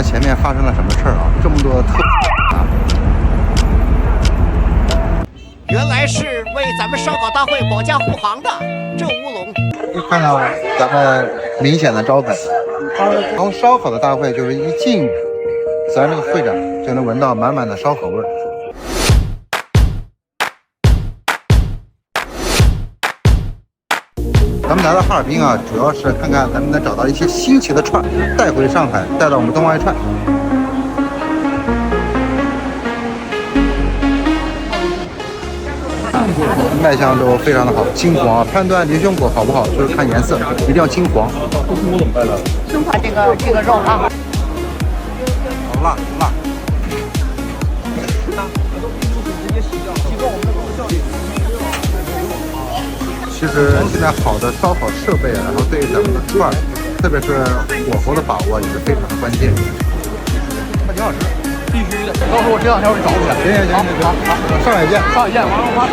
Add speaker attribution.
Speaker 1: 看前面发生了什么事儿啊？这么多特啊！
Speaker 2: 原来是为咱们烧烤大会保驾护航的这乌龙。
Speaker 1: 看到咱们明显的招牌，从烧烤的大会就是一进咱这个会展就能闻到满满的烧烤味儿。咱们来到哈尔滨啊，主要是看看咱们能找到一些新奇的串带回上海，带到我们东外串。卖相都非常的好，金黄啊！判断牛胸果好不好，就是看颜色，一定要金黄。
Speaker 3: 生怕这个肉啊，
Speaker 1: 好辣辣！其实现在好的烧烤设备，然后对咱们的串，特别是火候的把握也是非常的关键。它挺好吃，必须的。到时候我这两天我给找你。行，上海见，上海见，王